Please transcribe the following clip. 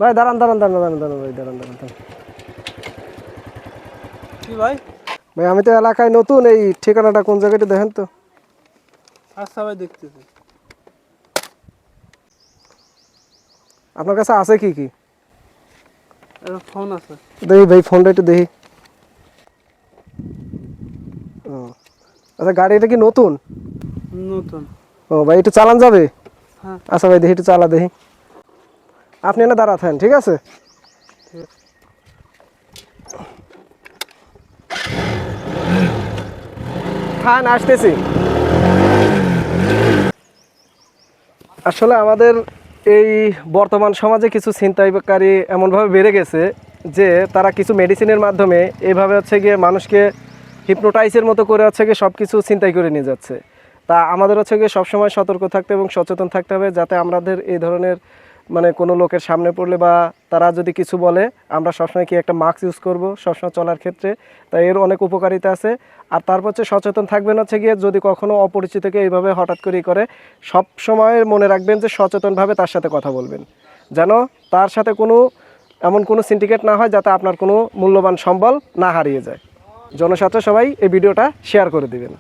ভাই দাঁড়ান দাঁড়ান দাঁড়ান দাঁড়ান দাঁড়ান ভাই দাঁড়ান দাঁড়ান দাঁড়ান। কি ভাই? ভাই আমি তো এলাকায় নতুন, এই ঠিকানাটা কোন জায়গাটা দেখেন তো। আচ্ছা ভাই, দেখতেছি। আপনার কাছে আছে কি কি? একটা ফোন আছে। দেখি ভাই ফোনটা একটু দেখি। ও আচ্ছা, গাড়িটা কি নতুন? নতুন। ও ভাই একটু চালান যাবে? হ্যাঁ। আচ্ছা ভাই দেখি একটু চালা দেখি। আপনি এনে দাঁড়াতেন, ঠিক আছে? হ্যাঁ আসতেছি। আসলে আমাদের এই বর্তমান সমাজে কিছু ছিনতাইকারী এমনভাবে বেড়ে গেছে যে তারা কিছু মেডিসিনের মাধ্যমে এইভাবে হচ্ছে গিয়ে মানুষকে হিপনোটাইজের মতো করে হচ্ছে গিয়ে সব কিছু ছিনতাই করে নিয়ে যাচ্ছে। তা আমাদের হচ্ছে গিয়ে সবসময় সতর্ক থাকতে এবং সচেতন থাকতে হবে, যাতে আমাদের এই ধরনের মানে কোনো লোকের সামনে পড়লে বা তারা যদি কিছু বলে, আমরা সবসময় কি একটা মাস্ক ইউজ করব সবসময় চলার ক্ষেত্রে। তাই এর অনেক উপকারিতা আছে। আর তারপর হচ্ছে সচেতন থাকবেন হচ্ছে গিয়ে, যদি কখনো অপরিচিতকে এইভাবে হঠাৎ করেই করে, সব সময় মনে রাখবেন যে সচেতনভাবে তার সাথে কথা বলবেন, যেন তার সাথে কোনো এমন কোনো সিন্ডিকেট না হয় যাতে আপনার কোনো মূল্যবান সম্বল না হারিয়ে যায়। জনস্বার্থে সবাই এই ভিডিওটা শেয়ার করে দিবেন।